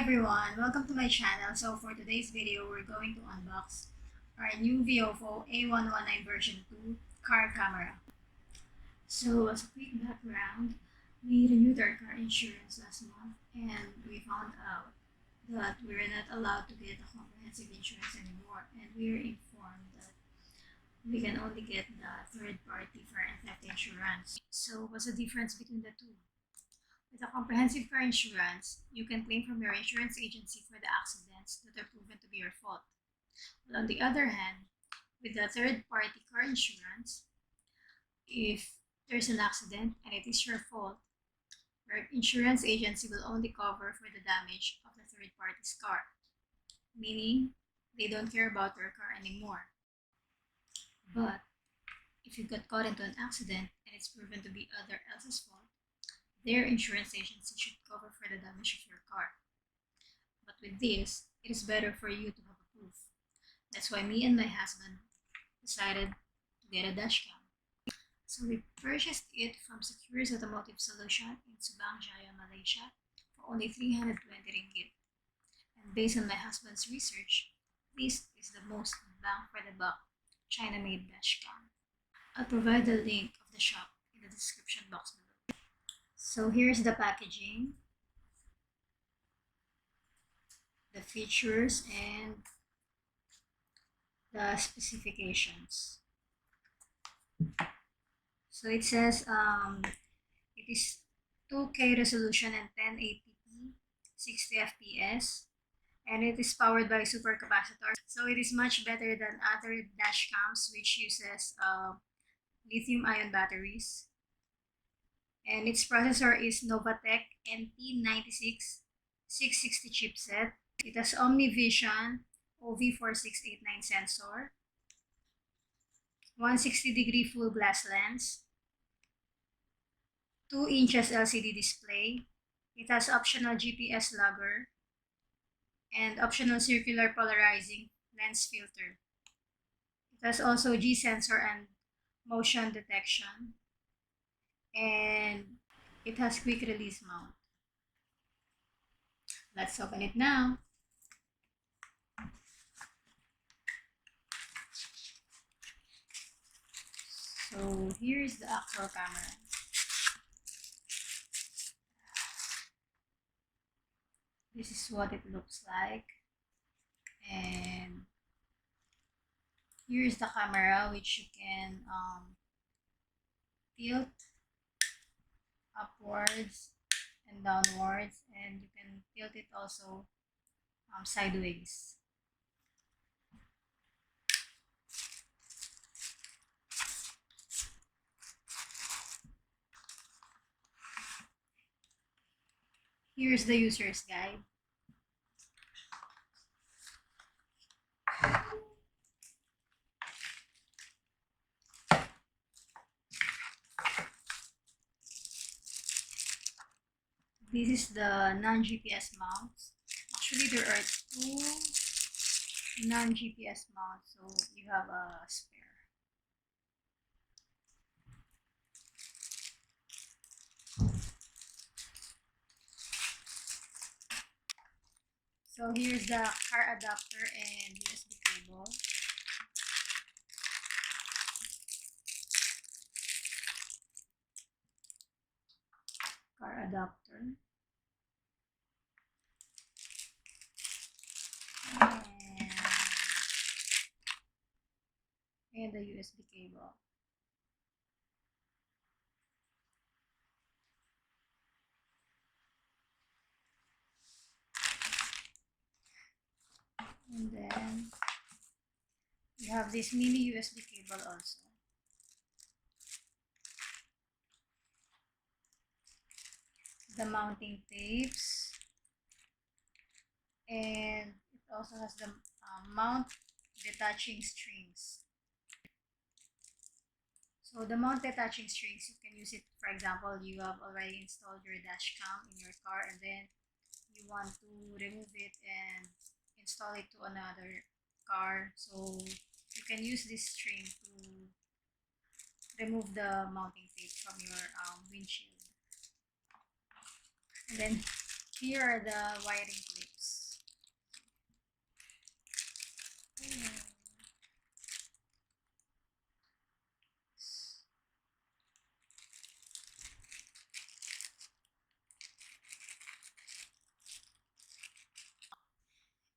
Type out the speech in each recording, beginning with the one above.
everyone, welcome to my channel. So for today's video, we're going to unbox our new Viofo A119 version 2 car camera. So as a quick background, we renewed our car insurance last month and we found out that we were not allowed to get a comprehensive insurance anymore, and we were informed that we can only get the third party fire and theft insurance. So what's the difference between the two? With a comprehensive car insurance, you can claim from your insurance agency for the accidents that are proven to be your fault. But on the other hand, with the third-party car insurance, if there's an accident and it is your fault, your insurance agency will only cover for the damage of the third party's car, meaning they don't care about your car anymore. But if you got caught into an accident and it's proven to be other else's fault, their insurance agency should cover for the damage of your car. But with this, it is better for you to have a proof. That's why me and my husband decided to get a dash cam. So we purchased it from Secures Automotive Solution in Subang Jaya, Malaysia for only 320 ringgit. And based on my husband's research, this is the most bang for the buck China-made dash cam. I'll provide the link of the shop in the description box below. So here's the packaging, the features, and the specifications. So it says it is 2K resolution and 1080p, 60 FPS, and it is powered by supercapacitor. So it is much better than other dash cams which uses lithium-ion batteries. And its processor is Novatec NP96660 chipset. It has OmniVision OV4689 sensor, 160-degree full glass lens, 2 inches LCD display. It has optional GPS logger and optional circular polarizing lens filter. It has also G sensor and motion detection. And it has quick release mount. Let's open it now. So here's the actual camera. This is what it looks like. And here's the camera, which you can tilt upwards and downwards, and you can tilt it also sideways. Here's the user's guide. This is the non-GPS mounts. Actually, there are 2 non-GPS mounts, so you have a spare. So here's the car adapter and USB cable. Car adapter. And the USB cable. And then you have this mini USB cable also. The mounting tapes, and it also has the mount detaching strings. So the mount detaching strings, you can use it, for example, you have already installed your dash cam in your car and then you want to remove it and install it to another car. So you can use this string to remove the mounting tape from your windshield. And then here are the wiring clips.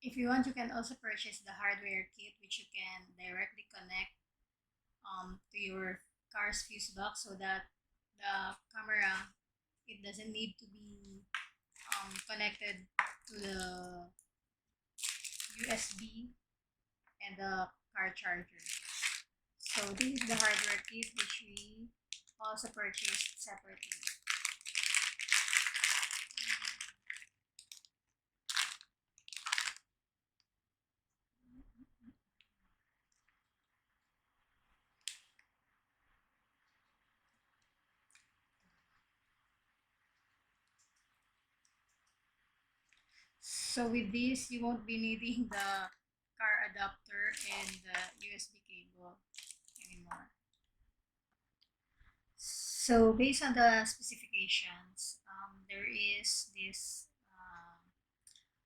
If you want, you can also purchase the hardware kit, which you can directly connect to your car's fuse box, so that the camera, it doesn't need to be connected to the USB and the car charger. So this is the hardware kit, which we also purchased separately. So with this, you won't be needing the car adapter and the USB cable anymore. So based on the specifications, there is this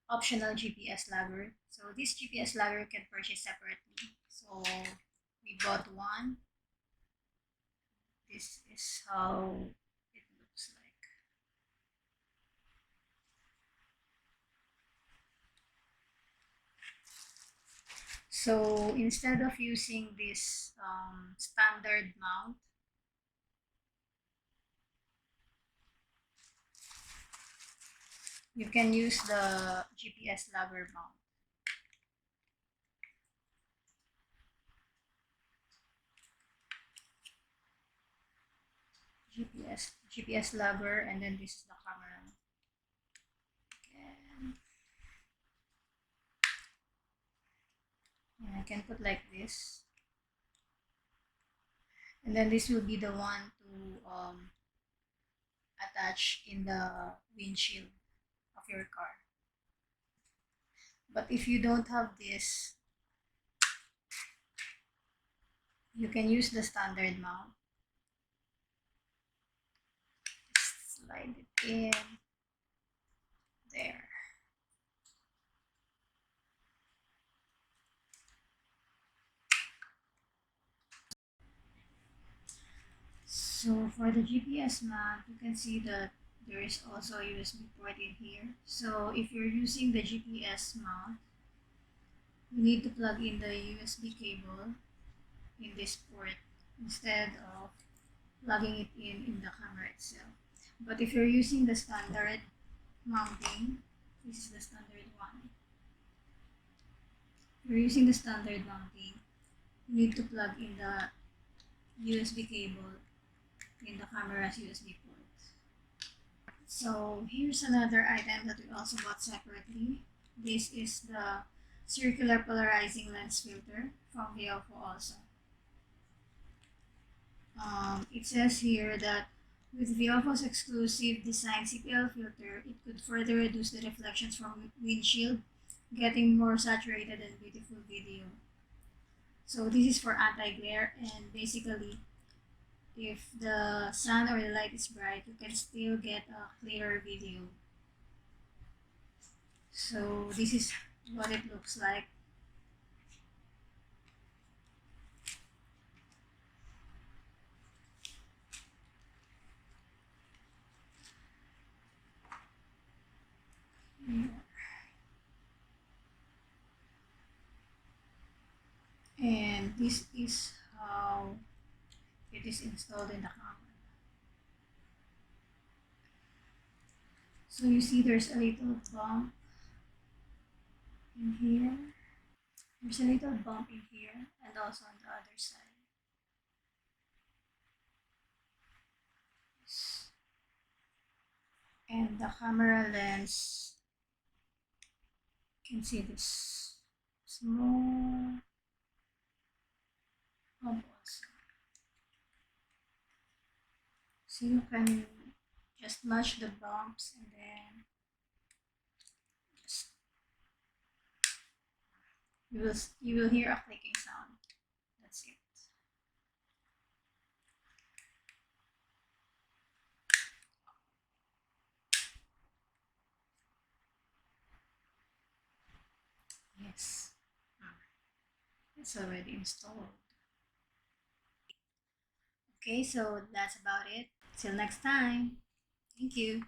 optional GPS logger. So this GPS logger can purchase separately. So we bought one. This is how it looks like. So instead of using this standard mount, you can use the GPS logger mount. GPS logger, and then this is the camera. And I can put like this, and then this will be the one to attach in the windshield of your car. But if you don't have this, you can use the standard mount. Just slide it in there. So for the GPS mount, you can see that there is also a USB port in here. So if you're using the GPS mount, you need to plug in the USB cable in this port instead of plugging it in the camera itself. But if you're using the standard mounting, this is the standard one. If you're using the standard mounting, you need to plug in the USB cable in the camera's USB port. So here's another item that we also bought separately. This is the circular polarizing lens filter from Viofo also. It says here that with Viofo's exclusive design CPL filter, it could further reduce the reflections from windshield, getting more saturated and beautiful video. So this is for anti-glare, and basically, if the sun or the light is bright, you can still get a clearer video. So this is what it looks like. And this is how it is installed in the camera. So you see there's a little bump in here. There's a little bump in here and also on the other side. And the camera lens, you can see this small bump also. So you can just notch the bumps and then just you will hear a clicking sound. That's it. Yes, it's already installed. Okay, so that's about it. Till next time. Thank you.